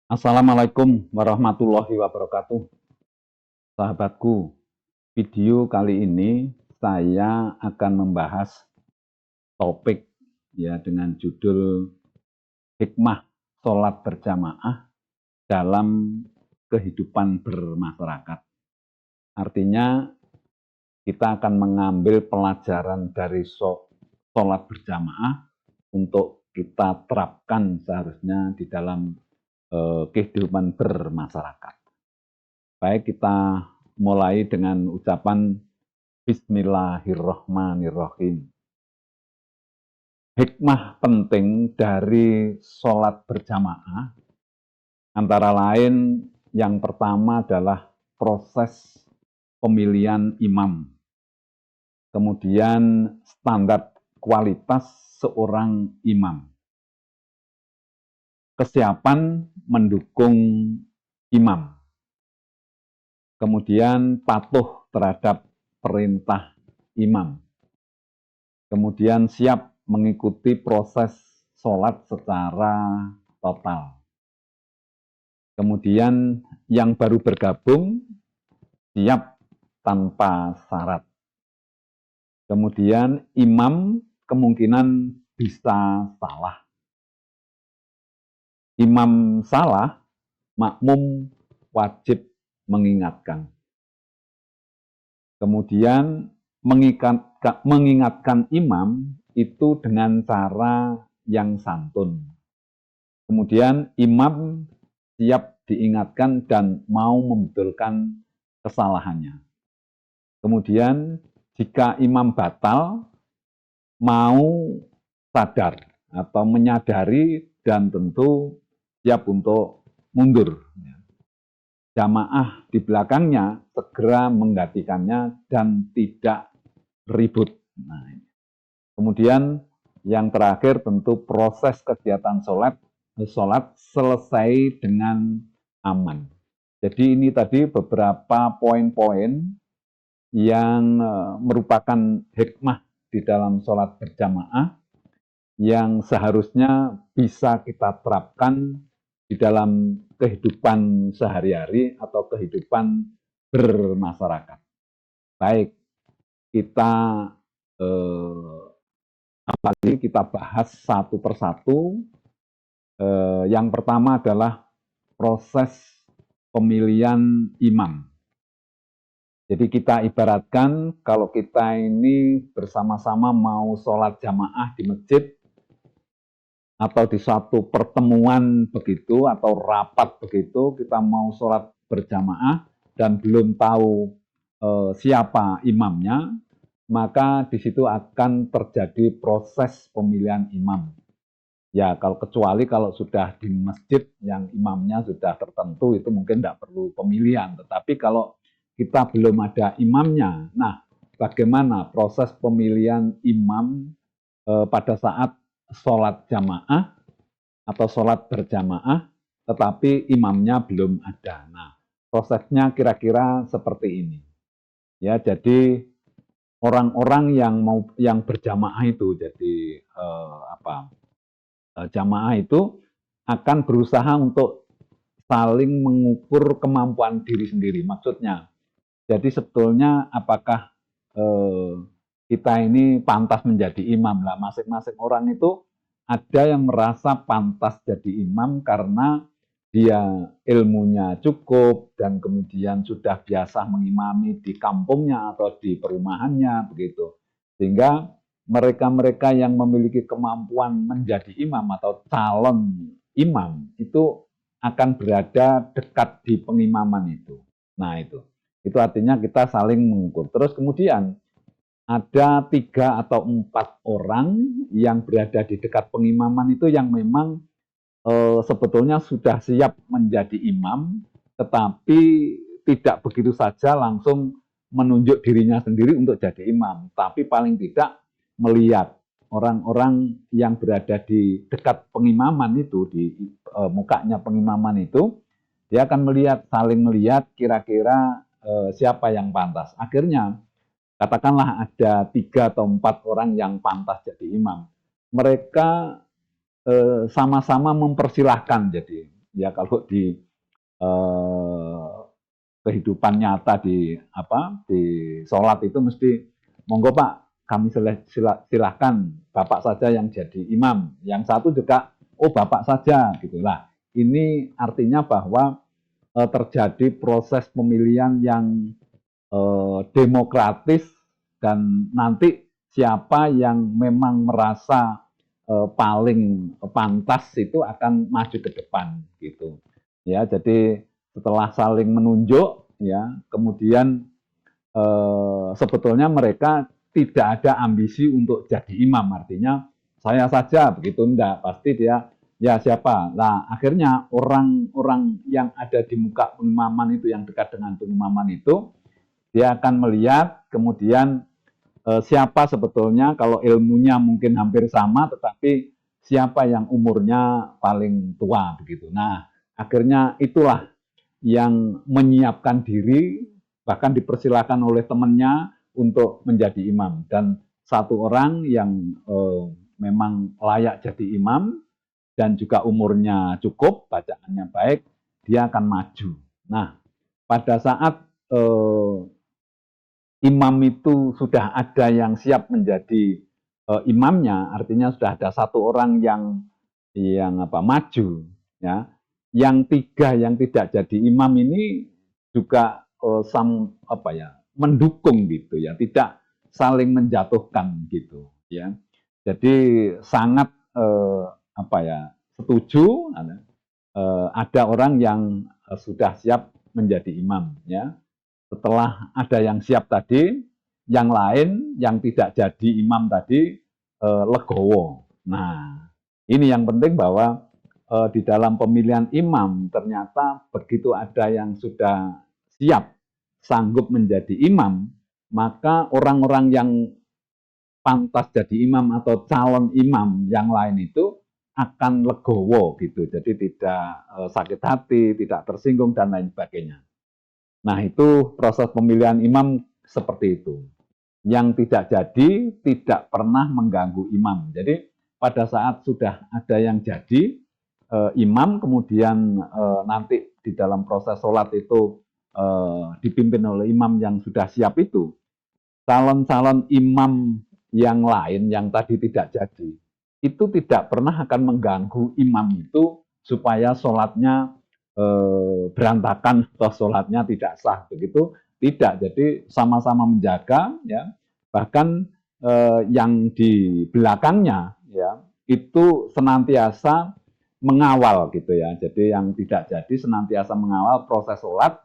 Assalamualaikum warahmatullahi wabarakatuh. Sahabatku, video kali ini saya akan membahas topik dengan judul hikmah sholat berjamaah dalam kehidupan bermasyarakat. Artinya kita akan mengambil pelajaran dari sholat berjamaah untuk kita terapkan seharusnya di dalam kehidupan bermasyarakat. Baik, kita mulai dengan ucapan Bismillahirrahmanirrahim. Hikmah penting dari sholat berjamaah antara lain yang pertama adalah proses pemilihan imam, kemudian standar kualitas seorang imam, kesiapan mendukung imam, kemudian patuh terhadap perintah imam, kemudian siap mengikuti proses sholat secara total. Kemudian yang baru bergabung siap tanpa syarat. Kemudian imam kemungkinan bisa salah. Imam salah, makmum wajib mengingatkan. Kemudian mengingatkan imam itu dengan cara yang santun. Kemudian imam siap diingatkan dan mau membetulkan kesalahannya. Kemudian jika imam batal, mau sadar atau menyadari dan tentu siap untuk mundur. Jamaah di belakangnya segera menggantikannya dan tidak ribut. Kemudian yang terakhir tentu proses kegiatan sholat selesai dengan aman. Jadi ini tadi beberapa poin-poin yang merupakan hikmah di dalam sholat berjamaah yang seharusnya bisa kita terapkan di dalam kehidupan sehari-hari atau kehidupan bermasyarakat. Baik, kita kita bahas satu persatu. Yang pertama adalah proses pemilihan imam. Jadi kita ibaratkan kalau kita ini bersama-sama mau sholat jamaah di masjid atau di suatu pertemuan begitu atau rapat begitu, kita mau sholat berjamaah dan belum tahu siapa imamnya, maka di situ akan terjadi proses pemilihan imam. Ya, kecuali kalau sudah di masjid yang imamnya sudah tertentu, itu mungkin tidak perlu pemilihan. Tetapi kalau kita belum ada imamnya, nah bagaimana proses pemilihan imam pada saat sholat jamaah atau sholat berjamaah, tetapi imamnya belum ada. Nah, prosesnya kira-kira seperti ini. Ya, jadi orang-orang yang berjamaah itu, jadi jamaah itu akan berusaha untuk saling mengukur kemampuan diri sendiri. Maksudnya, jadi sebetulnya apakah kita ini pantas menjadi imam lah. Masing-masing orang itu ada yang merasa pantas jadi imam karena dia ilmunya cukup dan kemudian sudah biasa mengimami di kampungnya atau di perumahannya begitu. Sehingga mereka-mereka yang memiliki kemampuan menjadi imam atau calon imam itu akan berada dekat di pengimaman itu. Nah, itu artinya kita saling mengukur. Terus kemudian ada 3 atau 4 orang yang berada di dekat pengimaman itu yang memang sebetulnya sudah siap menjadi imam, tetapi tidak begitu saja langsung menunjuk dirinya sendiri untuk jadi imam, tapi paling tidak melihat orang-orang yang berada di dekat pengimaman itu, di mukanya pengimaman itu, dia akan melihat, saling melihat kira-kira siapa yang pantas. Akhirnya, katakanlah ada 3 atau 4 orang yang pantas jadi imam. Mereka sama-sama mempersilahkan ya kalau di eh, kehidupan nyata di sholat itu mesti monggo Pak, kami silahkan Bapak saja yang jadi imam, yang satu juga oh Bapak saja gitulah. Ini artinya bahwa terjadi proses pemilihan yang demokratis, dan nanti siapa yang memang merasa paling pantas itu akan maju ke depan gitu. Ya, jadi setelah saling menunjuk ya, kemudian sebetulnya mereka tidak ada ambisi untuk jadi imam, artinya saya saja begitu, enggak, pasti dia ya siapa. Nah, akhirnya orang-orang yang ada di muka pengimaman itu, yang dekat dengan pengimaman itu, dia akan melihat kemudian siapa sebetulnya, kalau ilmunya mungkin hampir sama, tetapi siapa yang umurnya paling tua begitu. Nah, akhirnya itulah yang menyiapkan diri, bahkan dipersilakan oleh temannya untuk menjadi imam. Dan satu orang yang memang layak jadi imam dan juga umurnya cukup, bacaannya baik, dia akan maju. Nah, pada saat imam itu sudah ada yang siap menjadi imamnya, artinya sudah ada satu orang yang maju, ya. Yang tiga yang tidak jadi imam ini juga mendukung gitu ya, tidak saling menjatuhkan gitu ya. Jadi sangat setuju ada orang yang sudah siap menjadi imam ya. Setelah ada yang siap tadi, yang lain yang tidak jadi imam tadi legowo. Nah, ini yang penting bahwa di dalam pemilihan imam ternyata begitu ada yang sudah siap sanggup menjadi imam, maka orang-orang yang pantas jadi imam atau calon imam yang lain itu akan legowo gitu. Jadi tidak sakit hati, tidak tersinggung dan lain sebagainya. Nah, itu proses pemilihan imam seperti itu. Yang tidak jadi tidak pernah mengganggu imam. Jadi pada saat sudah ada yang jadi imam, kemudian nanti di dalam proses sholat itu dipimpin oleh imam yang sudah siap itu, calon-calon imam yang lain yang tadi tidak jadi, itu tidak pernah akan mengganggu imam itu supaya sholatnya berantakan atau sholatnya tidak sah begitu, tidak. Jadi sama-sama menjaga ya, bahkan yang di belakangnya ya itu senantiasa mengawal gitu ya. Jadi yang tidak jadi senantiasa mengawal proses sholat,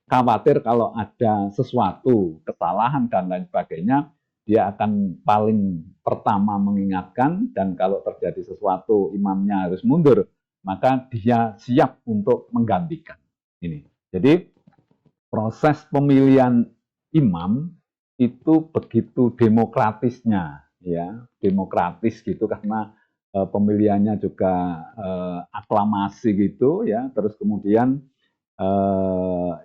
khawatir kalau ada sesuatu kesalahan dan lain sebagainya, dia akan paling pertama mengingatkan, dan kalau terjadi sesuatu imamnya harus mundur, maka dia siap untuk menggantikan. Ini. Jadi proses pemilihan imam itu begitu demokratisnya, ya, demokratis gitu, karena pemilihannya juga aklamasi gitu, ya. Terus kemudian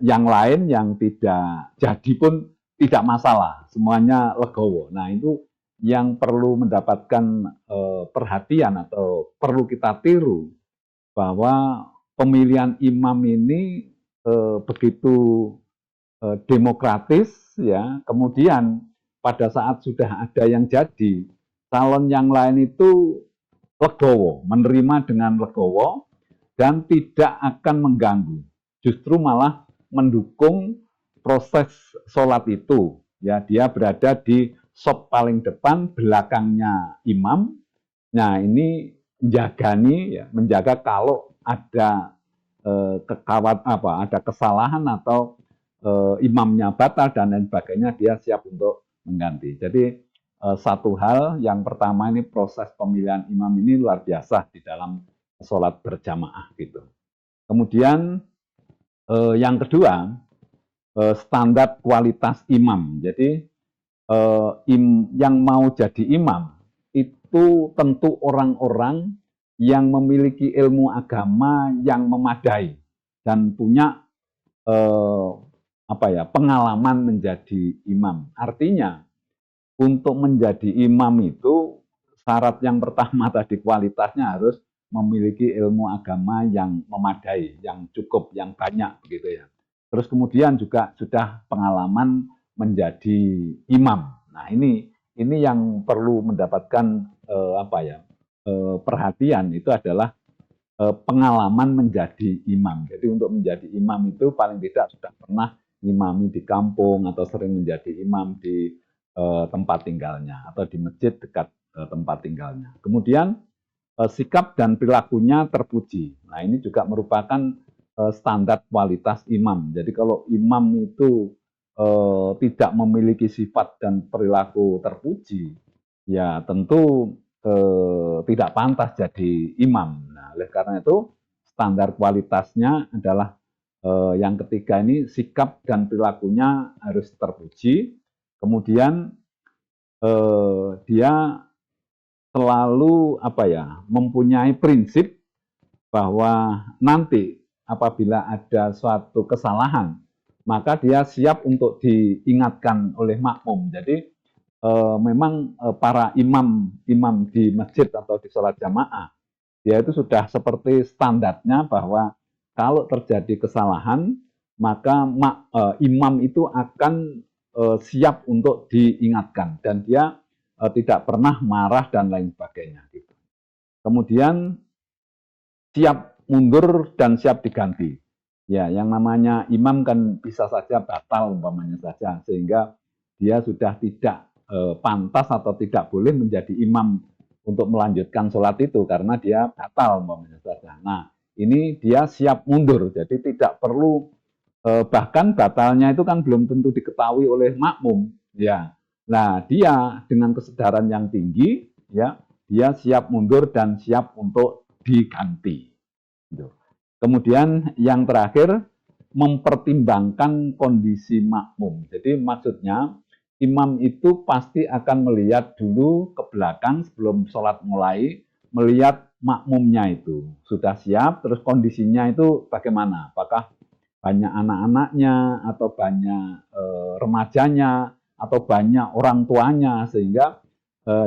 yang lain yang tidak jadi pun tidak masalah, semuanya legowo. Nah, itu yang perlu mendapatkan perhatian atau perlu kita tiru, bahwa pemilihan imam ini begitu demokratis ya. Kemudian pada saat sudah ada yang jadi, calon yang lain itu legowo, menerima dengan legowo dan tidak akan mengganggu. Justru malah mendukung proses sholat itu. Ya, dia berada di sop paling depan, belakangnya imam. Nah, ini menjaga kalau ada ada kesalahan atau imamnya batal dan lain sebagainya, dia siap untuk mengganti. Jadi satu hal yang pertama, ini proses pemilihan imam ini luar biasa di dalam sholat berjamaah gitu. Kemudian yang kedua, standar kualitas imam. Jadi yang mau jadi imam itu tentu orang-orang yang memiliki ilmu agama yang memadai dan punya pengalaman menjadi imam. Artinya untuk menjadi imam itu syarat yang pertama tadi kualitasnya harus memiliki ilmu agama yang memadai, yang cukup, yang banyak begitu ya. Terus kemudian juga sudah pengalaman menjadi imam. Nah, ini yang perlu mendapatkan perhatian itu adalah pengalaman menjadi imam. Jadi untuk menjadi imam itu paling tidak sudah pernah imami di kampung atau sering menjadi imam di tempat tinggalnya atau di masjid dekat tempat tinggalnya. Kemudian sikap dan perilakunya terpuji. Nah, ini juga merupakan standar kualitas imam. Jadi kalau imam itu tidak memiliki sifat dan perilaku terpuji, ya tentu tidak pantas jadi imam. Nah, oleh karena itu standar kualitasnya adalah yang ketiga ini sikap dan perilakunya harus terpuji. Kemudian dia selalu mempunyai prinsip bahwa nanti apabila ada suatu kesalahan maka dia siap untuk diingatkan oleh makmum. Jadi memang para imam di masjid atau di sholat jamaah dia itu sudah seperti standarnya bahwa kalau terjadi kesalahan maka imam itu akan siap untuk diingatkan dan dia tidak pernah marah dan lain sebagainya. Gitu. Kemudian siap mundur dan siap diganti. Ya, yang namanya imam kan bisa saja batal umpamanya saja, sehingga dia sudah tidak pantas atau tidak boleh menjadi imam untuk melanjutkan sholat itu karena dia batal umpamanya saja. Nah, ini dia siap mundur, jadi tidak perlu bahkan batalnya itu kan belum tentu diketahui oleh makmum. Ya, nah dia dengan kesadaran yang tinggi, ya dia siap mundur dan siap untuk diganti. Kemudian yang terakhir, mempertimbangkan kondisi makmum. Jadi maksudnya imam itu pasti akan melihat dulu ke belakang sebelum sholat mulai, melihat makmumnya itu sudah siap, terus kondisinya itu bagaimana? Apakah banyak anak-anaknya atau banyak remajanya atau banyak orang tuanya, sehingga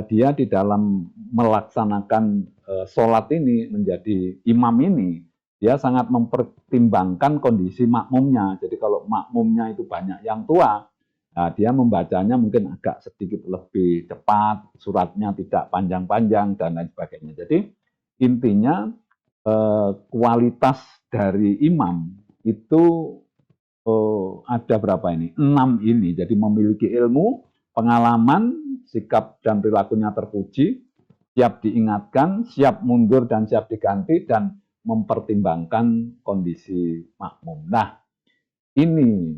dia di dalam melaksanakan sholat ini menjadi imam ini dia sangat mempertimbangkan kondisi makmumnya. Jadi kalau makmumnya itu banyak yang tua, nah dia membacanya mungkin agak sedikit lebih cepat, suratnya tidak panjang-panjang dan lain sebagainya. Jadi intinya kualitas dari imam itu ada berapa ini? 6 ini. Jadi memiliki ilmu, pengalaman, sikap dan perilakunya terpuji, siap diingatkan, siap mundur dan siap diganti, dan mempertimbangkan kondisi makmum. Nah, ini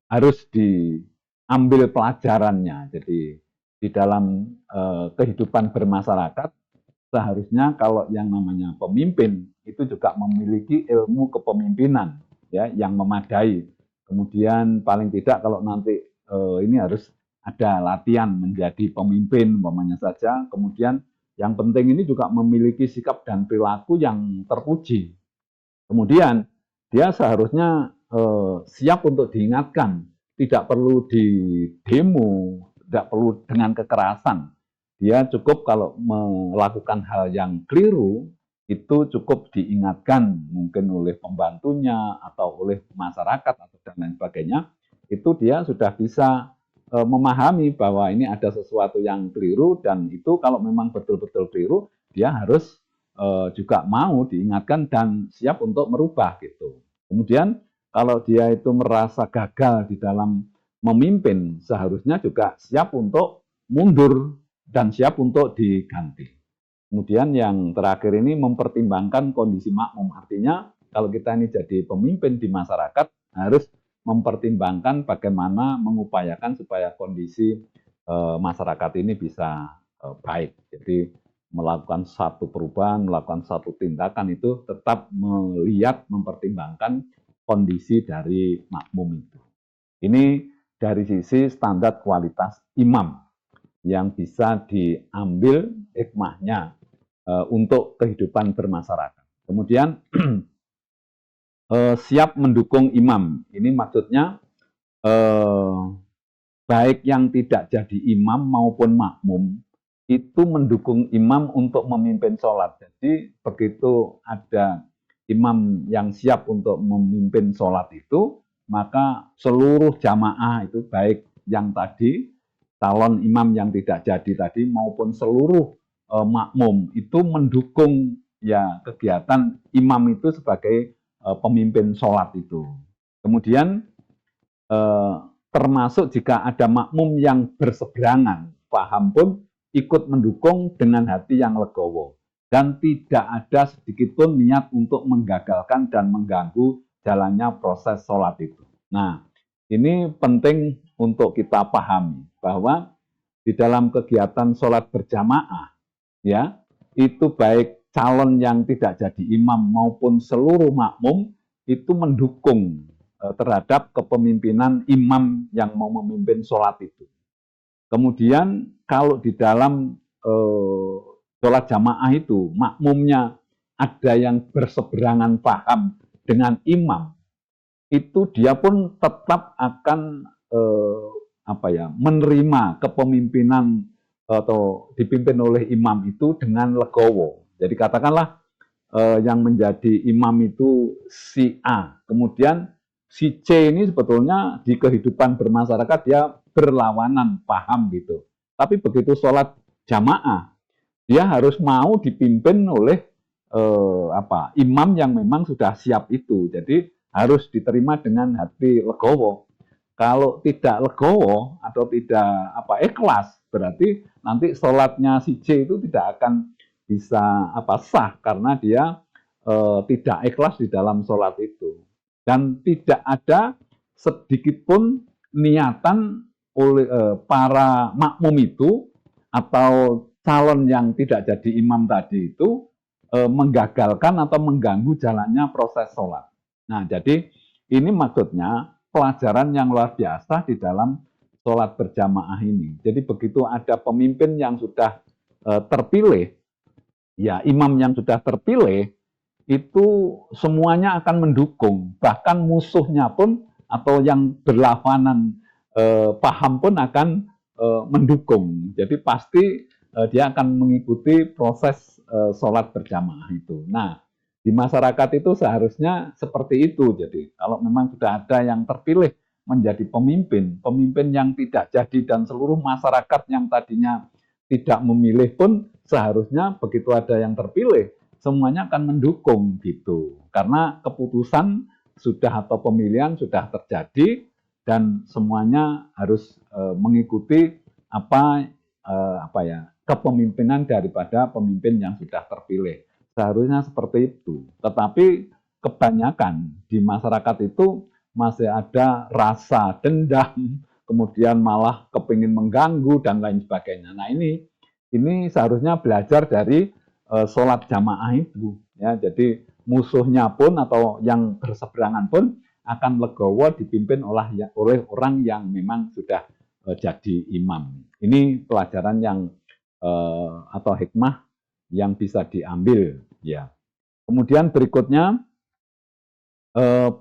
harus diambil pelajarannya. Jadi di dalam kehidupan bermasyarakat seharusnya kalau yang namanya pemimpin itu juga memiliki ilmu kepemimpinan ya yang memadai. Kemudian paling tidak kalau nanti ini harus ada latihan menjadi pemimpin umpamanya saja. Kemudian yang penting ini juga memiliki sikap dan perilaku yang terpuji. Kemudian dia seharusnya siap untuk diingatkan, tidak perlu didemo, tidak perlu dengan kekerasan. Dia cukup kalau melakukan hal yang keliru, itu cukup diingatkan mungkin oleh pembantunya atau oleh masyarakat atau dan lain sebagainya, itu dia sudah bisa memahami bahwa ini ada sesuatu yang keliru dan itu kalau memang betul-betul keliru, dia harus juga mau diingatkan dan siap untuk merubah gitu. Kemudian kalau dia itu merasa gagal di dalam memimpin, seharusnya juga siap untuk mundur dan siap untuk diganti. Kemudian yang terakhir ini mempertimbangkan kondisi makmum. Artinya kalau kita ini jadi pemimpin di masyarakat harus mempertimbangkan bagaimana mengupayakan supaya kondisi masyarakat ini bisa baik. Jadi melakukan satu perubahan, melakukan satu tindakan itu tetap melihat, mempertimbangkan kondisi dari makmum itu. Ini dari sisi standar kualitas imam yang bisa diambil hikmahnya untuk kehidupan bermasyarakat. Kemudian siap mendukung imam. Ini maksudnya baik yang tidak jadi imam maupun makmum itu mendukung imam untuk memimpin sholat. Jadi begitu ada imam yang siap untuk memimpin sholat itu, maka seluruh jamaah itu baik yang tadi, calon imam yang tidak jadi tadi maupun seluruh makmum itu mendukung ya kegiatan imam itu sebagai pemimpin sholat itu. Kemudian eh, termasuk jika ada makmum yang berseberangan paham pun ikut mendukung dengan hati yang legowo dan tidak ada sedikit pun niat untuk menggagalkan dan mengganggu jalannya proses sholat itu. Nah, ini penting untuk kita pahami bahwa di dalam kegiatan sholat berjamaah, ya, itu baik calon yang tidak jadi imam maupun seluruh makmum itu mendukung terhadap kepemimpinan imam yang mau memimpin sholat itu. Kemudian kalau di dalam sholat jamaah itu makmumnya ada yang berseberangan paham dengan imam, itu dia pun tetap akan menerima kepemimpinan atau dipimpin oleh imam itu dengan legowo. Jadi katakanlah yang menjadi imam itu si A, kemudian si C ini sebetulnya di kehidupan bermasyarakat dia berlawanan paham gitu. Tapi begitu sholat jamaah, dia harus mau dipimpin oleh imam yang memang sudah siap itu. Jadi harus diterima dengan hati legowo. Kalau tidak legowo atau tidak ikhlas, berarti nanti sholatnya si C itu tidak akan bisa sah karena dia tidak ikhlas di dalam sholat itu dan tidak ada sedikit pun niatan oleh para makmum itu atau calon yang tidak jadi imam tadi itu menggagalkan atau mengganggu jalannya proses sholat. Nah, jadi ini maksudnya pelajaran yang luar biasa di dalam sholat berjamaah ini. Jadi begitu ada pemimpin yang sudah terpilih, ya imam yang sudah terpilih, itu semuanya akan mendukung. Bahkan musuhnya pun atau yang berlawanan paham pun akan mendukung. Jadi pasti dia akan mengikuti proses sholat berjamaah itu. Nah, di masyarakat itu seharusnya seperti itu. Jadi kalau memang sudah ada yang terpilih menjadi pemimpin, pemimpin yang tidak jadi dan seluruh masyarakat yang tadinya tidak memilih pun seharusnya begitu ada yang terpilih, semuanya akan mendukung gitu. Karena keputusan sudah atau pemilihan sudah terjadi dan semuanya harus mengikuti kepemimpinan daripada pemimpin yang sudah terpilih. Seharusnya seperti itu. Tetapi kebanyakan di masyarakat itu masih ada rasa dendam, kemudian malah kepingin mengganggu dan lain sebagainya. Nah ini seharusnya belajar dari sholat jamaah itu. Ya, jadi musuhnya pun atau yang berseberangan pun akan legowo dipimpin oleh orang yang memang sudah jadi imam. Ini pelajaran yang atau hikmah yang bisa diambil. Ya. Kemudian berikutnya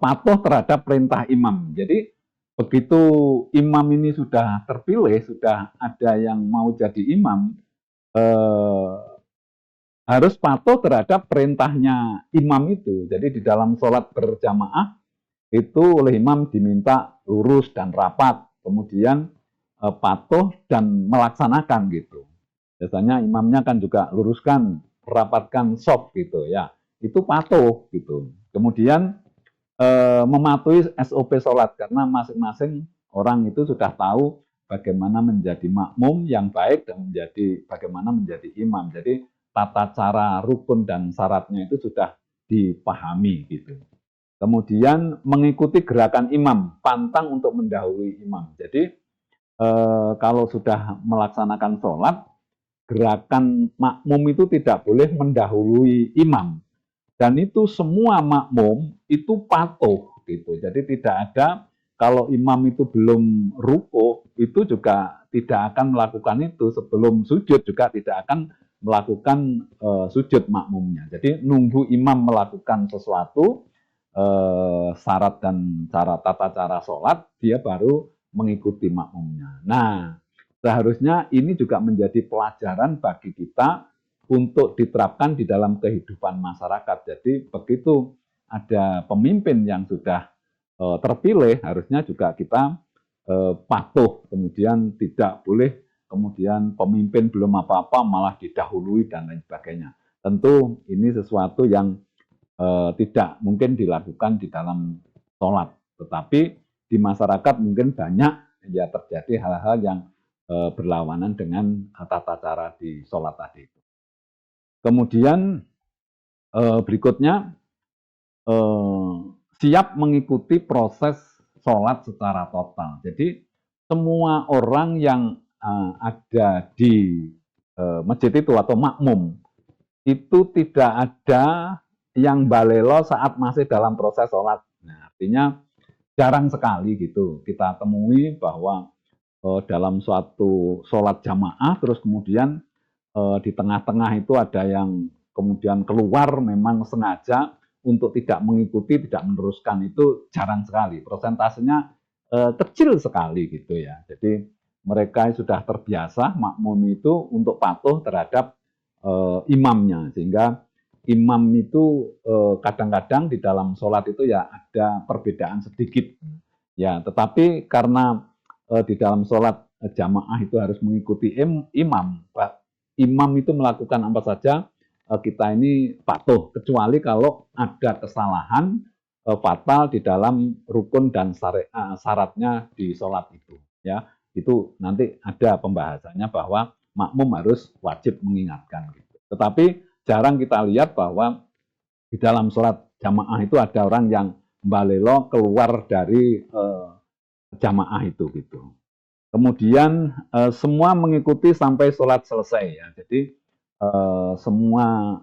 patuh terhadap perintah imam. Jadi begitu imam ini sudah terpilih, sudah ada yang mau jadi imam, harus patuh terhadap perintahnya imam itu. Jadi di dalam sholat berjamaah itu oleh imam diminta lurus dan rapat, kemudian patuh dan melaksanakan gitu. Biasanya imamnya kan juga luruskan, rapatkan soft gitu ya. Itu patuh gitu. Kemudian mematuhi SOP sholat karena masing-masing orang itu sudah tahu bagaimana menjadi makmum yang baik dan bagaimana menjadi imam. Jadi tata cara rukun dan syaratnya itu sudah dipahami gitu. Kemudian mengikuti gerakan imam, pantang untuk mendahului imam. Jadi kalau sudah melaksanakan sholat, gerakan makmum itu tidak boleh mendahului imam. Dan itu semua makmum itu patuh gitu. Jadi tidak ada kalau imam itu belum ruku itu juga tidak akan melakukan itu, sebelum sujud juga tidak akan melakukan sujud makmumnya. Jadi nunggu imam melakukan sesuatu syarat dan tata cara sholat, dia baru mengikuti makmumnya. Nah, Seharusnya ini juga menjadi pelajaran bagi kita untuk diterapkan di dalam kehidupan masyarakat. Jadi begitu ada pemimpin yang sudah terpilih, harusnya juga kita patuh, kemudian tidak boleh kemudian pemimpin belum apa-apa malah didahului dan lain sebagainya. Tentu ini sesuatu yang tidak mungkin dilakukan di dalam sholat, tetapi di masyarakat mungkin banyak ya terjadi hal-hal yang berlawanan dengan tata cara di sholat tadi. Kemudian berikutnya siap mengikuti proses sholat secara total. Jadi semua orang yang ada di masjid itu atau makmum itu tidak ada yang balelo saat masih dalam proses sholat. Nah, artinya jarang sekali gitu kita temui bahwa dalam suatu sholat jamaah terus kemudian di tengah-tengah itu ada yang kemudian keluar memang sengaja untuk tidak mengikuti, tidak meneruskan, itu jarang sekali. Persentasenya kecil sekali gitu ya. Jadi mereka sudah terbiasa makmum itu untuk patuh terhadap imamnya, sehingga imam itu kadang-kadang di dalam sholat itu ya ada perbedaan sedikit ya, tetapi karena di dalam sholat jamaah itu harus mengikuti imam, imam itu melakukan apa saja kita ini patuh, kecuali kalau ada kesalahan fatal di dalam rukun dan syaratnya di sholat itu ya, itu nanti ada pembahasannya bahwa makmum harus wajib mengingatkan gitu. Tetapi jarang kita lihat bahwa di dalam sholat jamaah itu ada orang yang balelo keluar dari jamaah itu gitu. Kemudian semua mengikuti sampai sholat selesai ya. Jadi semua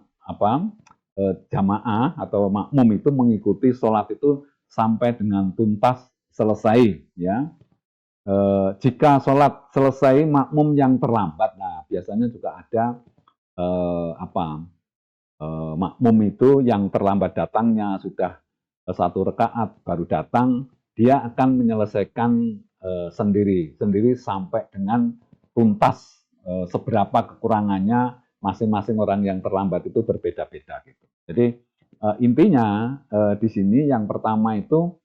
jamaah atau makmum itu mengikuti sholat itu sampai dengan tuntas selesai ya. Jika sholat selesai makmum yang terlambat, nah biasanya juga ada makmum itu yang terlambat datangnya sudah satu rakaat baru datang, dia akan menyelesaikan sendiri sampai dengan tuntas seberapa kekurangannya masing-masing orang yang terlambat itu berbeda-beda gitu. Jadi intinya di sini yang pertama itu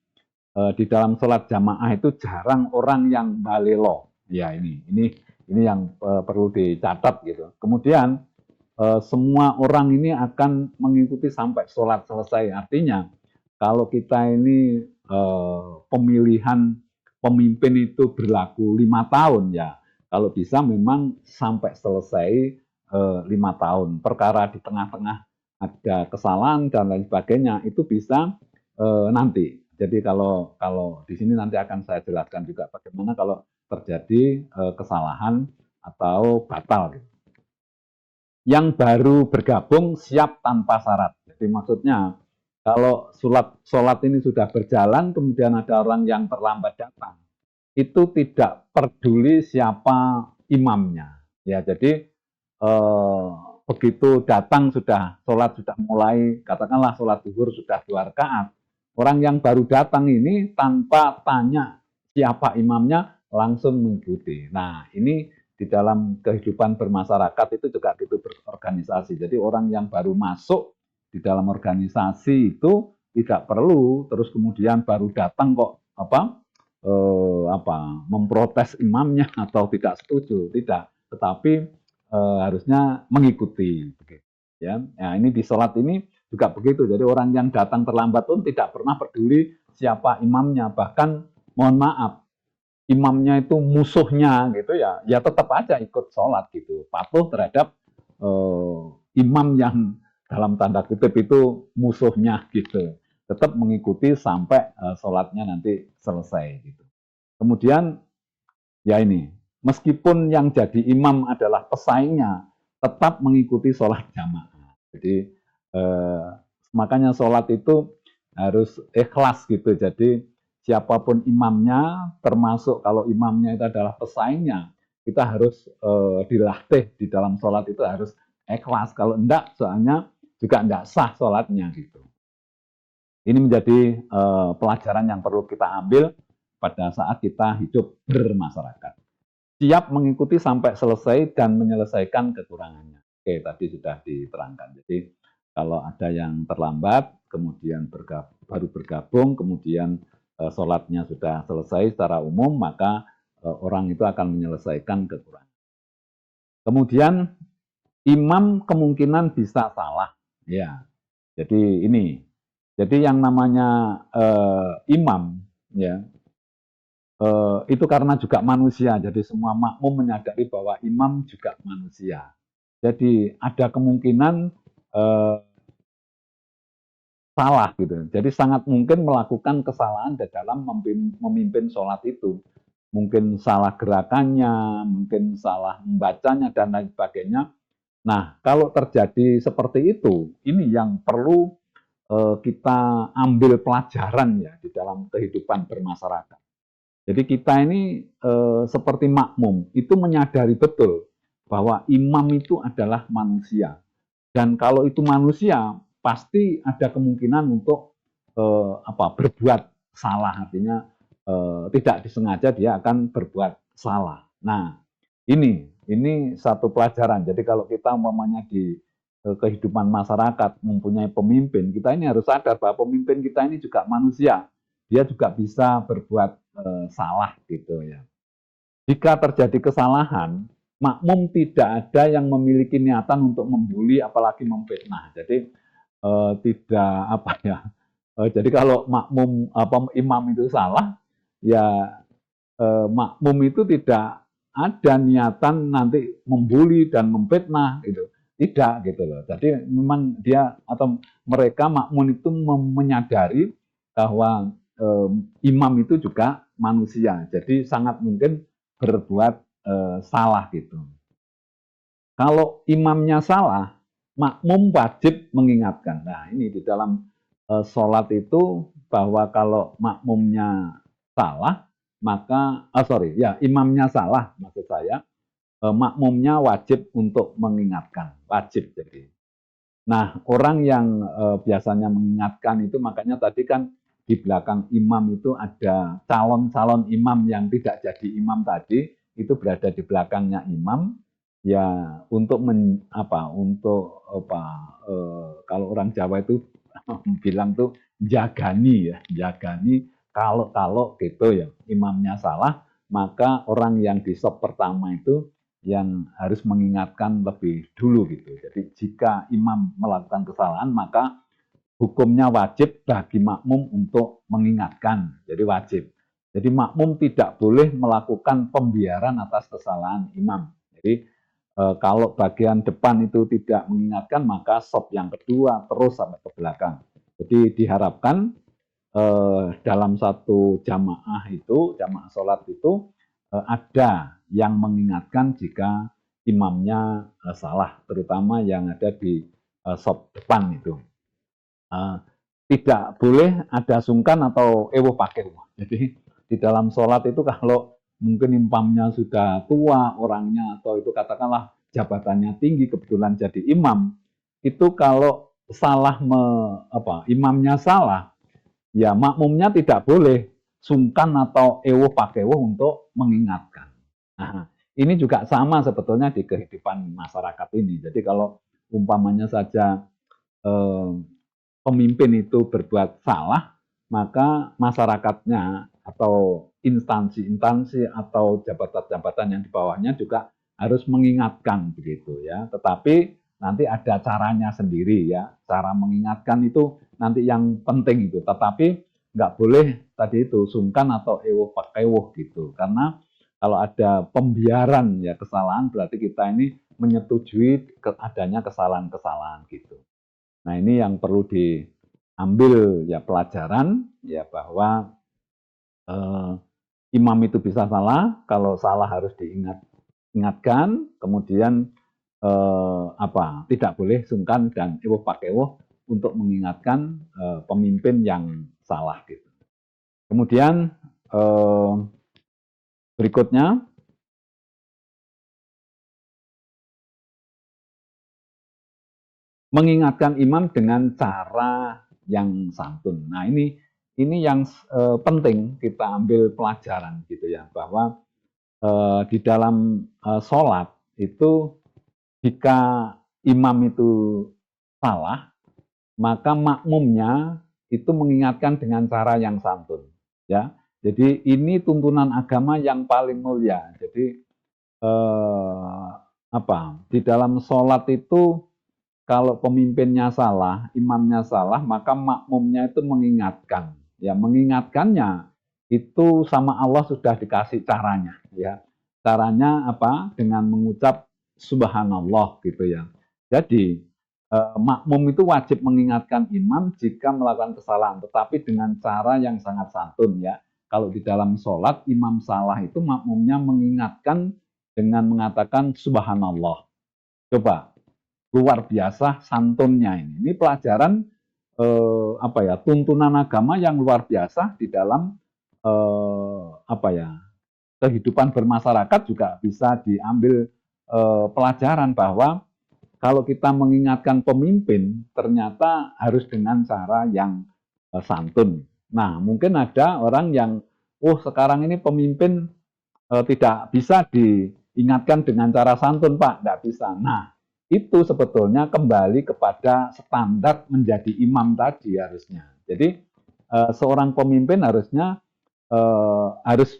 di dalam sholat jamaah itu jarang orang yang balelo. Ya ini yang perlu dicatat gitu. Kemudian semua orang ini akan mengikuti sampai sholat selesai. Artinya kalau kita ini pemilihan pemimpin itu berlaku 5 tahun ya, kalau bisa memang sampai selesai 5 tahun. Perkara di tengah-tengah ada kesalahan dan lain sebagainya itu bisa nanti. Jadi kalau di sini nanti akan saya jelaskan juga bagaimana kalau terjadi kesalahan atau batal. Gitu. Yang baru bergabung siap tanpa syarat. Jadi maksudnya kalau sholat ini sudah berjalan, kemudian ada orang yang terlambat datang, itu tidak peduli siapa imamnya. Ya, jadi begitu datang sholat sudah mulai, katakanlah sholat zuhur sudah 2 rakaat, orang yang baru datang ini tanpa tanya siapa imamnya langsung mengikuti. Nah, ini di dalam kehidupan bermasyarakat itu juga gitu berorganisasi. Jadi orang yang baru masuk di dalam organisasi itu tidak perlu terus kemudian baru datang kok memprotes imamnya atau tidak setuju, tidak, tetapi harusnya mengikuti. Ya, nah, ini di sholat ini juga begitu. Jadi orang yang datang terlambat pun tidak pernah peduli siapa imamnya, bahkan mohon maaf imamnya itu musuhnya gitu ya, ya tetap aja ikut sholat gitu, patuh terhadap imam yang dalam tanda kutip itu musuhnya gitu, tetap mengikuti sampai sholatnya nanti selesai gitu. Kemudian ya ini, meskipun yang jadi imam adalah pesaingnya, tetap mengikuti sholat jamaah. Jadi makanya sholat itu harus ikhlas gitu. Jadi siapapun imamnya, termasuk kalau imamnya itu adalah pesaingnya, kita harus dilatih di dalam sholat itu harus ikhlas. Kalau enggak, soalnya juga enggak sah sholatnya gitu. Ini menjadi pelajaran yang perlu kita ambil pada saat kita hidup bermasyarakat. siap mengikuti sampai selesai dan menyelesaikan kekurangannya. Oke, tadi sudah diterangkan. Jadi kalau ada yang terlambat, kemudian baru bergabung, kemudian sholatnya sudah selesai secara umum, maka orang itu akan menyelesaikan kekurangan. Kemudian imam kemungkinan bisa salah. Ya, jadi ini. Jadi yang namanya imam, ya, itu karena juga manusia. Jadi semua makmum menyadari bahwa imam juga manusia. Jadi ada kemungkinan salah gitu. Jadi sangat mungkin melakukan kesalahan di dalam memimpin sholat itu. Mungkin salah gerakannya, mungkin salah membacanya dan lain sebagainya. Nah, kalau terjadi seperti itu, ini yang perlu kita ambil pelajaran ya di dalam kehidupan bermasyarakat. Jadi kita ini seperti makmum itu menyadari betul bahwa imam itu adalah manusia. Dan kalau itu manusia pasti ada kemungkinan untuk berbuat salah, artinya tidak disengaja dia akan berbuat salah. Nah, ini satu pelajaran. Jadi kalau kita umpamanya di kehidupan masyarakat mempunyai pemimpin, kita ini harus sadar bahwa pemimpin kita ini juga manusia. Dia juga bisa berbuat salah gitu ya. Jika terjadi kesalahan, makmum tidak ada yang memiliki niatan untuk membuli apalagi memfitnah. Jadi tidak apa ya. Jadi kalau makmum imam itu salah, ya makmum itu tidak ada niatan nanti membuli dan memfitnah gitu. Tidak gitu loh. Jadi memang dia atau mereka makmum itu menyadari bahwa imam itu juga manusia. Jadi sangat mungkin berbuat salah gitu. Kalau imamnya salah, makmum wajib mengingatkan. Nah, ini di dalam sholat itu bahwa kalau makmumnya salah, maka imamnya salah maksud saya, makmumnya wajib untuk mengingatkan, wajib jadi. Nah, orang yang biasanya mengingatkan itu makanya tadi kan di belakang imam itu ada calon-calon imam yang tidak jadi imam tadi, itu berada di belakangnya imam ya untuk kalau orang Jawa itu bilang tuh jagani ya, jagani kalau gitu ya imamnya salah, maka orang yang di sop pertama itu yang harus mengingatkan lebih dulu gitu. Jadi jika imam melakukan kesalahan maka hukumnya wajib bagi makmum untuk mengingatkan. Jadi wajib. Jadi makmum tidak boleh melakukan pembiaran atas kesalahan imam. Jadi kalau bagian depan itu tidak mengingatkan maka sop yang kedua terus sampai ke belakang. Jadi diharapkan dalam satu jamaah sholat itu ada yang mengingatkan jika imamnya salah, terutama yang ada di sop depan itu. Tidak boleh ada sungkan atau ewo pakai. Jadi di dalam sholat itu kalau mungkin imamnya sudah tua orangnya atau itu katakanlah jabatannya tinggi kebetulan jadi imam, itu kalau salah imamnya salah, ya makmumnya tidak boleh sungkan atau ewo pakewo untuk mengingatkan. Nah, ini juga sama sebetulnya di kehidupan masyarakat ini. Jadi kalau umpamanya saja pemimpin itu berbuat salah, maka masyarakatnya atau instansi-instansi atau jabatan-jabatan yang di bawahnya juga harus mengingatkan begitu ya. Tetapi nanti ada caranya sendiri ya. Cara mengingatkan itu nanti yang penting itu. Tetapi nggak boleh tadi itu sungkan atau ewoh pakewuh gitu. Karena kalau ada pembiaran ya kesalahan berarti kita ini menyetujui adanya kesalahan-kesalahan gitu. Nah, ini yang perlu diambil ya pelajaran ya bahwa imam itu bisa salah, kalau salah harus diingatkan, kemudian tidak boleh sungkan dan ewoh pakewoh untuk mengingatkan pemimpin yang salah gitu. Kemudian berikutnya mengingatkan imam dengan cara yang santun. Nah, ini yang penting kita ambil pelajaran gitu ya, bahwa di dalam sholat itu jika imam itu salah, maka makmumnya itu mengingatkan dengan cara yang santun. Ya, jadi ini tuntunan agama yang paling mulia. Jadi di dalam sholat itu kalau pemimpinnya salah, imamnya salah, maka makmumnya itu mengingatkan. Ya, mengingatkannya itu sama Allah sudah dikasih caranya. Ya, caranya apa? Dengan mengucap Subhanallah gitu ya. Jadi makmum itu wajib mengingatkan imam jika melakukan kesalahan, tetapi dengan cara yang sangat santun ya. Kalau di dalam sholat imam salah itu makmumnya mengingatkan dengan mengatakan Subhanallah. Coba luar biasa santunnya ini. Ini pelajaran tuntunan agama yang luar biasa di dalam kehidupan bermasyarakat juga bisa diambil pelajaran bahwa kalau kita mengingatkan pemimpin ternyata harus dengan cara yang santun. Nah, mungkin ada orang yang sekarang ini pemimpin tidak bisa diingatkan dengan cara santun, Pak, tidak bisa. Nah, itu sebetulnya kembali kepada standar menjadi imam tadi harusnya. Jadi seorang pemimpin harusnya harus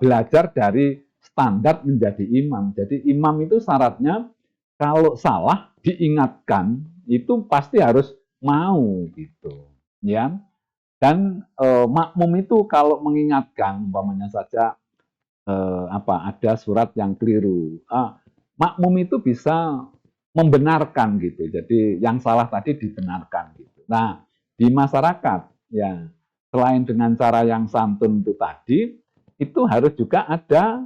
belajar dari standar menjadi imam. Jadi imam itu syaratnya kalau salah diingatkan itu pasti harus mau gitu, ya. Dan makmum itu kalau mengingatkan, umpamanya saja ada surat yang keliru. Makmum itu bisa membenarkan gitu. Jadi yang salah tadi dibenarkan gitu. Nah, di masyarakat ya selain dengan cara yang santun itu tadi, itu harus juga ada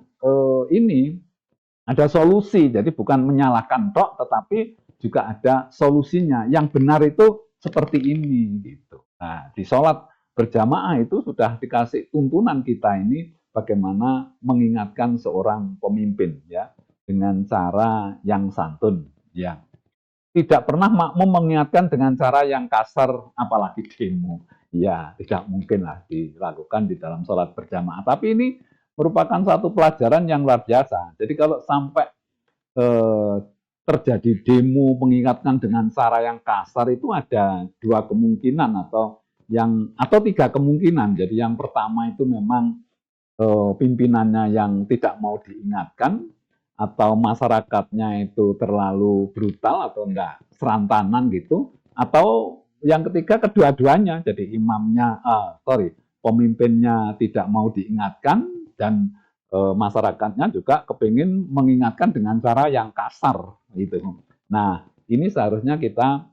ada solusi. Jadi bukan menyalahkan tok, tetapi juga ada solusinya. Yang benar itu seperti ini gitu. Nah, di sholat berjamaah itu sudah dikasih tuntunan kita ini bagaimana mengingatkan seorang pemimpin ya dengan cara yang santun ya. Tidak pernah makmum mengingatkan dengan cara yang kasar apalagi demo. Ya, tidak mungkin lah dilakukan di dalam sholat berjamaah. Tapi ini merupakan satu pelajaran yang luar biasa. Jadi kalau sampai eh, terjadi demo mengingatkan dengan cara yang kasar itu ada dua kemungkinan atau tiga kemungkinan. Jadi yang pertama itu memang pimpinannya yang tidak mau diingatkan atau masyarakatnya itu terlalu brutal atau enggak serantanan gitu atau yang ketiga kedua-duanya jadi pemimpinnya tidak mau diingatkan dan masyarakatnya juga kepingin mengingatkan dengan cara yang kasar gitu. Nah ini seharusnya kita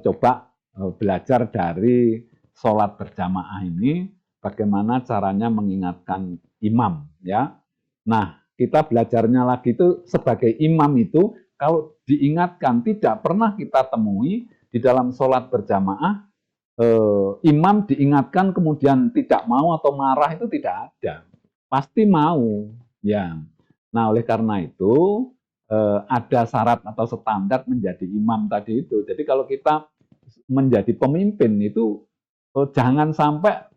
coba belajar dari sholat berjamaah ini bagaimana caranya mengingatkan imam ya. Nah, kita belajarnya lagi itu sebagai imam itu kalau diingatkan tidak pernah kita temui di dalam sholat berjamaah imam diingatkan kemudian tidak mau atau marah itu tidak ada. Pasti mau ya. Nah, oleh karena itu ada syarat atau standar menjadi imam tadi itu. Jadi kalau kita menjadi pemimpin itu jangan sampai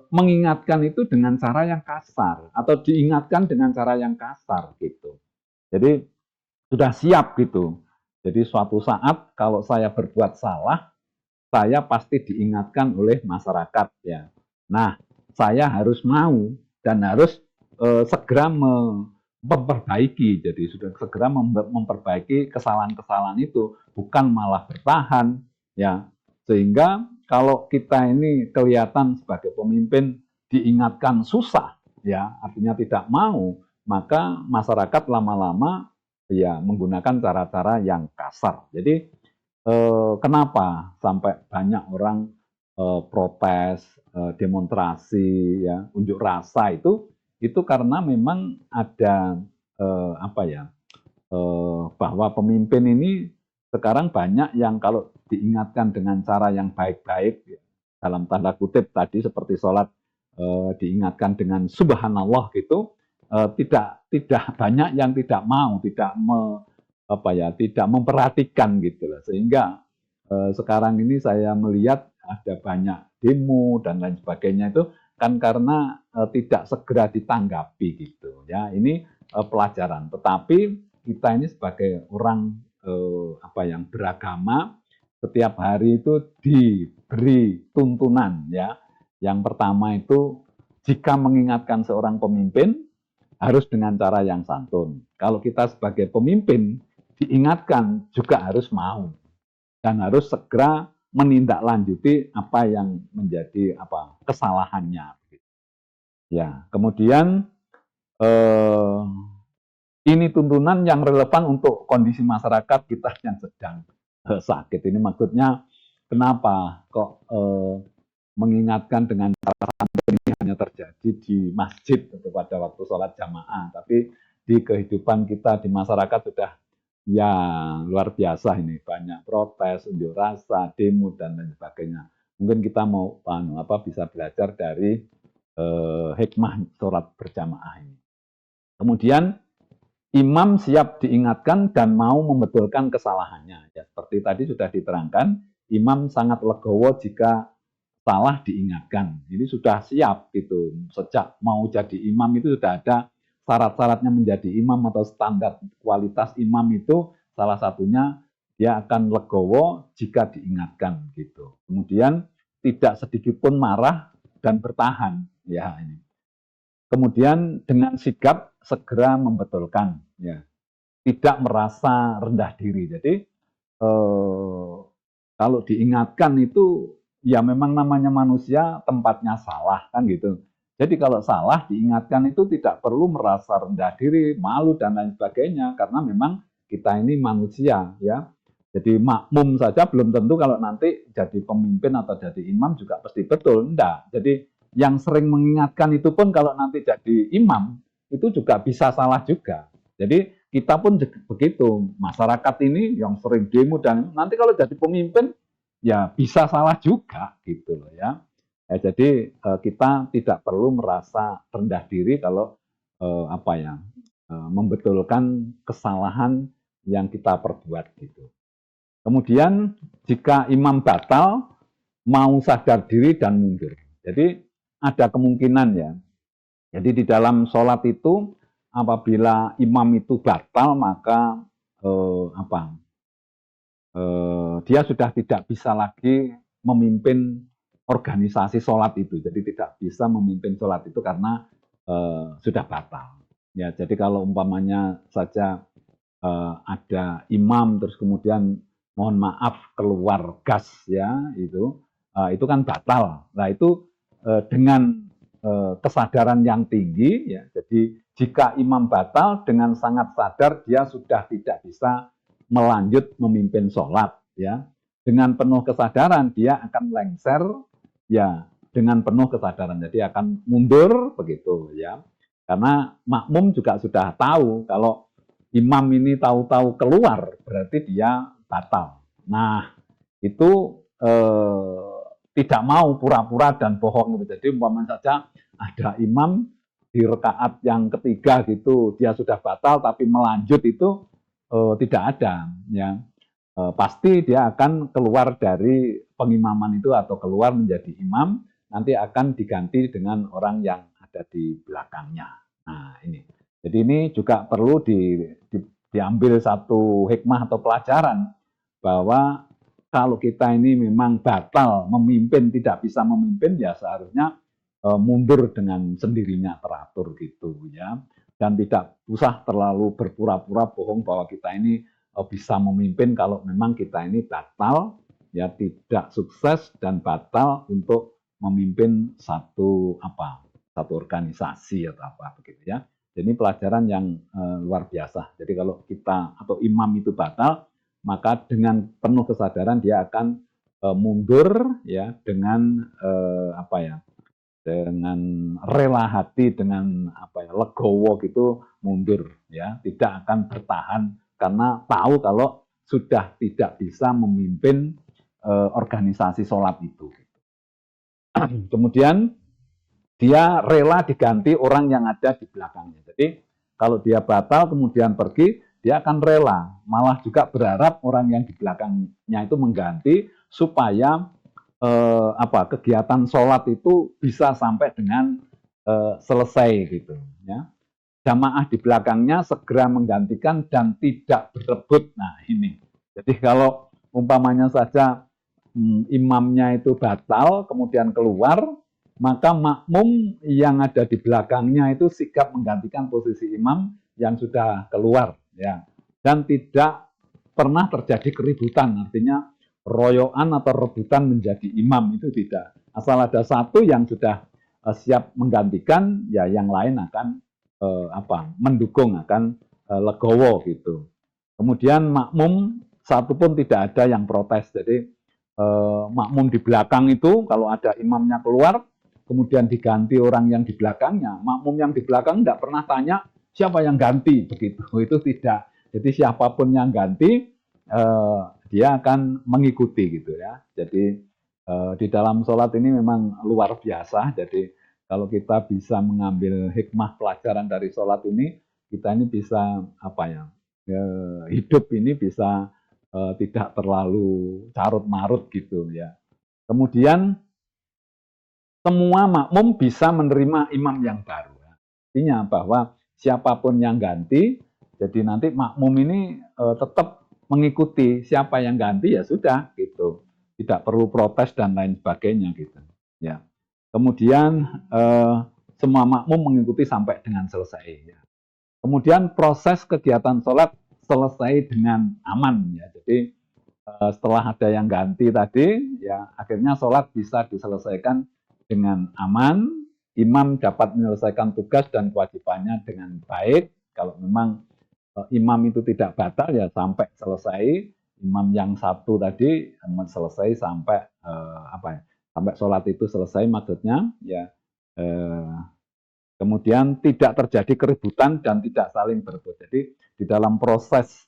mengingatkan itu dengan cara yang kasar atau diingatkan dengan cara yang kasar gitu. Jadi sudah siap gitu. Jadi suatu saat kalau saya berbuat salah, saya pasti diingatkan oleh masyarakat ya. Nah, saya harus mau dan harus segera memperbaiki. Jadi sudah segera memperbaiki kesalahan-kesalahan itu, bukan malah bertahan ya. Sehingga kalau kita ini kelihatan sebagai pemimpin diingatkan susah ya, artinya tidak mau, maka masyarakat lama-lama ya menggunakan cara-cara yang kasar. Jadi kenapa sampai banyak orang protes, demonstrasi, ya, unjuk rasa itu karena memang ada bahwa pemimpin ini sekarang banyak yang kalau diingatkan dengan cara yang baik-baik, ya, dalam tanda kutip tadi seperti sholat diingatkan dengan subhanallah gitu, tidak banyak yang tidak mau, tidak memperhatikan gitu loh. Sehingga sekarang ini saya melihat ada banyak demo dan lain sebagainya itu kan karena tidak segera ditanggapi gitu ya. Ini pelajaran. Tetapi kita ini sebagai orang yang beragama, setiap hari itu diberi tuntunan ya. Yang pertama itu jika mengingatkan seorang pemimpin harus dengan cara yang santun. Kalau kita sebagai pemimpin diingatkan juga harus mau dan harus segera menindaklanjuti apa yang menjadi kesalahannya. Ya, kemudian ini tuntunan yang relevan untuk kondisi masyarakat kita yang sedang sakit. Ini maksudnya kenapa kok mengingatkan dengan cara santun ini hanya terjadi di masjid atau pada waktu sholat jamaah, tapi di kehidupan kita di masyarakat sudah ya luar biasa ini, banyak protes, unjuk rasa, demo dan lain sebagainya. Mungkin kita mau bisa belajar dari hikmah sholat berjamaah ini. Kemudian imam siap diingatkan dan mau membetulkan kesalahannya. Ya, seperti tadi sudah diterangkan, imam sangat legowo jika salah diingatkan. Ini sudah siap gitu. Sejak mau jadi imam itu sudah ada syarat-syaratnya menjadi imam atau standar kualitas imam itu salah satunya dia akan legowo jika diingatkan gitu. Kemudian tidak sedikit pun marah dan bertahan. Ya ini. Kemudian dengan sigap segera membetulkan, ya, tidak merasa rendah diri. Jadi kalau diingatkan itu ya memang namanya manusia tempatnya salah kan gitu. Jadi kalau salah diingatkan itu tidak perlu merasa rendah diri, malu dan lain sebagainya karena memang kita ini manusia ya. Jadi makmum saja belum tentu kalau nanti jadi pemimpin atau jadi imam juga pasti betul, enggak. Jadi yang sering mengingatkan itu pun kalau nanti jadi imam itu juga bisa salah juga. Jadi kita pun begitu, masyarakat ini yang sering demo dan nanti kalau jadi pemimpin ya bisa salah juga gitu loh ya. Jadi kita tidak perlu merasa rendah diri kalau membetulkan kesalahan yang kita perbuat gitu. Kemudian jika imam batal mau sadar diri dan mundur. Jadi ada kemungkinan ya. Jadi di dalam sholat itu apabila imam itu batal maka dia sudah tidak bisa lagi memimpin organisasi sholat itu. Jadi tidak bisa memimpin sholat itu karena sudah batal. Ya, jadi kalau umpamanya saja ada imam terus kemudian mohon maaf keluar gas ya itu kan batal. Nah itu dengan kesadaran yang tinggi ya. Jadi jika imam batal dengan sangat sadar dia sudah tidak bisa melanjut memimpin sholat ya. Dengan penuh kesadaran dia akan lengser ya dengan penuh kesadaran. Jadi akan mundur begitu ya. Karena makmum juga sudah tahu kalau imam ini tahu-tahu keluar berarti dia batal. Nah itu tidak mau pura-pura dan bohong gitu. Jadi umpamanya saja ada imam di rakaat yang ketiga gitu dia sudah batal tapi melanjut itu tidak ada ya. Pasti dia akan keluar dari pengimaman itu atau keluar menjadi imam, nanti akan diganti dengan orang yang ada di belakangnya. Nah ini. Jadi ini juga perlu diambil satu hikmah atau pelajaran bahwa kalau kita ini memang batal memimpin, tidak bisa memimpin, ya seharusnya mundur dengan sendirinya teratur gitu ya. Dan tidak usah terlalu berpura-pura bohong bahwa kita ini bisa memimpin kalau memang kita ini batal, ya tidak sukses dan batal untuk memimpin satu organisasi atau apa begitu ya. Jadi pelajaran yang luar biasa. Jadi kalau kita atau imam itu batal, maka dengan penuh kesadaran dia akan mundur ya dengan dengan rela hati, dengan legowo gitu mundur ya, tidak akan bertahan karena tahu kalau sudah tidak bisa memimpin organisasi sholat itu. Kemudian dia rela diganti orang yang ada di belakangnya. Jadi kalau dia batal kemudian pergi, dia akan rela, malah juga berharap orang yang di belakangnya itu mengganti supaya kegiatan sholat itu bisa sampai dengan selesai gitu ya. Jamaah di belakangnya segera menggantikan dan tidak berebut. Nah ini. Jadi kalau umpamanya saja imamnya itu batal kemudian keluar, maka makmum yang ada di belakangnya itu sigap menggantikan posisi imam yang sudah keluar ya. Dan tidak pernah terjadi keributan, artinya royoan atau rebutan menjadi imam itu tidak. Asal ada satu yang sudah siap menggantikan, ya yang lain akan mendukung, akan legowo gitu. Kemudian makmum satu pun tidak ada yang protes. Jadi makmum di belakang itu kalau ada imamnya keluar, kemudian diganti orang yang di belakangnya, makmum yang di belakang tidak pernah tanya siapa yang ganti begitu. Itu tidak. Jadi siapapun yang ganti dia akan mengikuti gitu ya. Jadi di dalam sholat ini memang luar biasa. Jadi kalau kita bisa mengambil hikmah pelajaran dari sholat ini, kita ini bisa hidup ini bisa tidak terlalu carut marut gitu ya. Kemudian semua makmum bisa menerima imam yang baru. Artinya bahwa siapapun yang ganti, jadi nanti makmum ini tetap mengikuti siapa yang ganti ya sudah gitu. Tidak perlu protes dan lain sebagainya gitu. Ya. Kemudian semua makmum mengikuti sampai dengan selesai. Ya. Kemudian proses kegiatan sholat selesai dengan aman ya. Jadi setelah ada yang ganti tadi, ya akhirnya sholat bisa diselesaikan dengan aman. Imam dapat menyelesaikan tugas dan kewajibannya dengan baik. Kalau memang imam itu tidak batal ya sampai selesai. Imam yang satu tadi selesai sampai sampai sholat itu selesai maksudnya ya. Kemudian tidak terjadi keributan dan tidak saling berebut. Jadi di dalam proses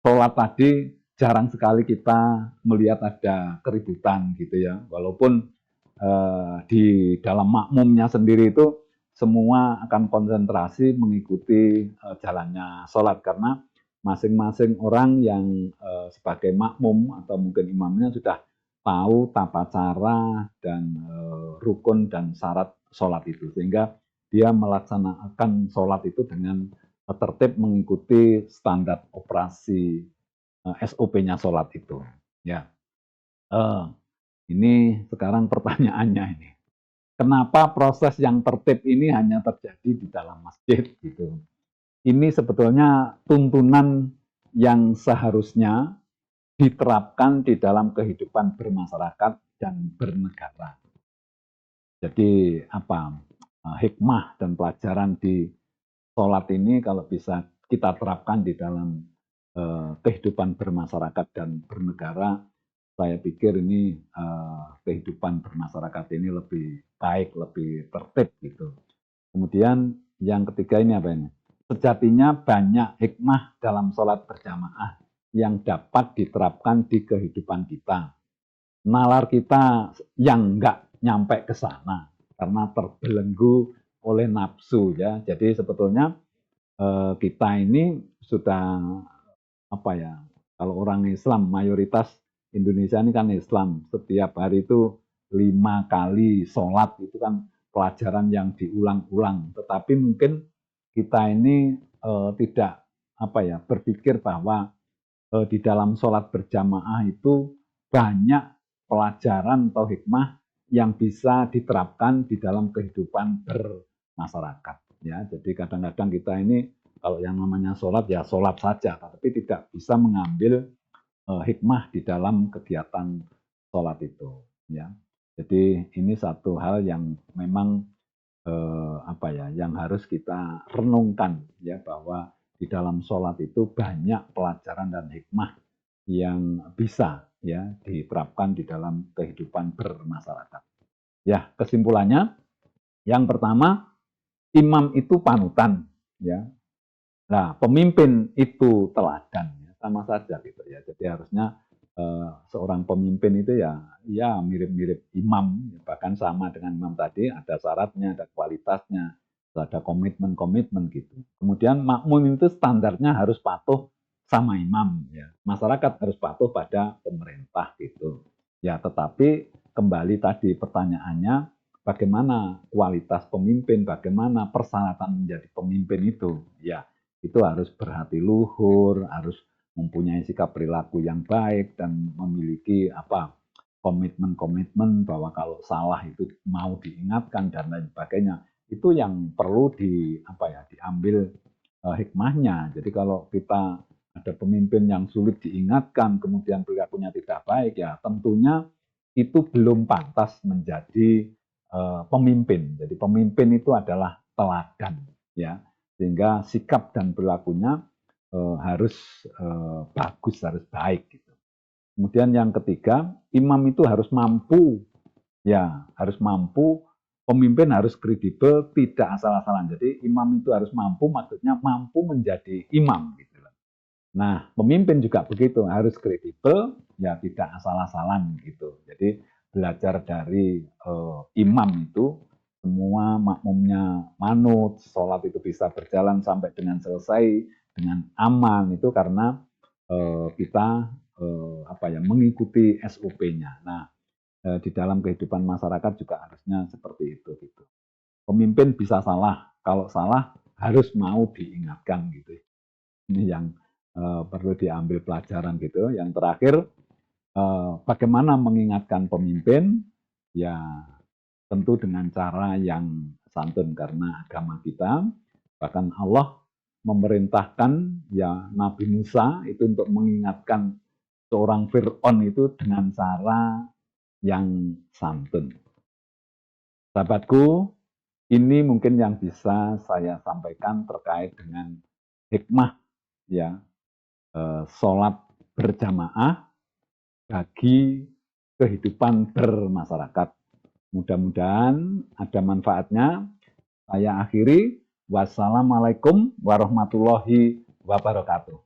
sholat tadi jarang sekali kita melihat ada keributan gitu ya. Walaupun di dalam makmumnya sendiri itu semua akan konsentrasi mengikuti jalannya sholat karena masing-masing orang yang sebagai makmum atau mungkin imamnya sudah tahu tata cara dan rukun dan syarat sholat itu sehingga dia melaksanakan sholat itu dengan tertib mengikuti standar operasi SOP-nya sholat itu. Ya, ini sekarang pertanyaannya ini, kenapa proses yang tertib ini hanya terjadi di dalam masjid gitu? Ini sebetulnya tuntunan yang seharusnya diterapkan di dalam kehidupan bermasyarakat dan bernegara. Jadi hikmah dan pelajaran di sholat ini kalau bisa kita terapkan di dalam kehidupan bermasyarakat dan bernegara, saya pikir ini kehidupan bermasyarakat ini lebih baik, lebih tertib gitu. Kemudian yang ketiga ini apa ini? Sejatinya banyak hikmah dalam sholat berjamaah yang dapat diterapkan di kehidupan kita. Nalar kita yang enggak nyampe ke sana karena terbelenggu oleh nafsu ya. Jadi sebetulnya kita ini sudah kalau orang Islam mayoritas Indonesia ini kan Islam, setiap hari itu 5 kali sholat itu kan pelajaran yang diulang-ulang. Tetapi mungkin kita ini tidak berpikir bahwa di dalam sholat berjamaah itu banyak pelajaran atau hikmah yang bisa diterapkan di dalam kehidupan bermasyarakat. Ya, jadi kadang-kadang kita ini kalau yang namanya sholat ya sholat saja, tapi tidak bisa mengambil hikmah di dalam kegiatan sholat itu. Ya, jadi ini satu hal yang memang yang harus kita renungkan ya bahwa di dalam sholat itu banyak pelajaran dan hikmah yang bisa ya diterapkan di dalam kehidupan bermasyarakat. Ya, kesimpulannya yang pertama, imam itu panutan ya. Nah, pemimpin itu teladan, ya. Sama saja gitu ya. Jadi harusnya seorang pemimpin itu ya mirip-mirip imam, bahkan sama dengan imam tadi, ada syaratnya, ada kualitasnya, ada komitmen-komitmen gitu. Kemudian makmum itu standarnya harus patuh sama imam, ya. Masyarakat harus patuh pada pemerintah gitu. Ya, tetapi kembali tadi pertanyaannya, bagaimana kualitas pemimpin, bagaimana persyaratan menjadi pemimpin itu? Ya, itu harus berhati luhur, harus mempunyai sikap perilaku yang baik dan memiliki komitmen-komitmen bahwa kalau salah itu mau diingatkan dan lain sebagainya. Itu yang perlu diambil hikmahnya. Jadi kalau kita ada pemimpin yang sulit diingatkan, kemudian perilakunya tidak baik, ya tentunya itu belum pantas menjadi pemimpin. Jadi pemimpin itu adalah teladan, ya, sehingga sikap dan perilakunya harus bagus, harus baik. Gitu. Kemudian yang ketiga, imam itu harus mampu, ya, harus mampu. Pemimpin harus kredibel, tidak asal-asalan. Jadi imam itu harus mampu, maksudnya mampu menjadi imam. Gitu. Nah, pemimpin juga begitu, harus kredibel, ya tidak asal-asalan gitu. Jadi belajar dari imam itu, semua makmumnya manut, sholat itu bisa berjalan sampai dengan selesai dengan aman itu karena kita mengikuti SOP-nya. Nah, di dalam kehidupan masyarakat juga harusnya seperti itu gitu. Pemimpin bisa salah, kalau salah harus mau diingatkan gitu. Ini yang perlu diambil pelajaran gitu. Yang terakhir, bagaimana mengingatkan pemimpin? Ya tentu dengan cara yang santun karena agama kita. Bahkan Allah memerintahkan ya Nabi Musa itu untuk mengingatkan seorang Fir'aun itu dengan cara yang santun. Sahabatku, ini mungkin yang bisa saya sampaikan terkait dengan hikmah ya sholat berjamaah bagi kehidupan bermasyarakat. Mudah-mudahan ada manfaatnya. Saya akhiri. Wassalamualaikum warahmatullahi wabarakatuh.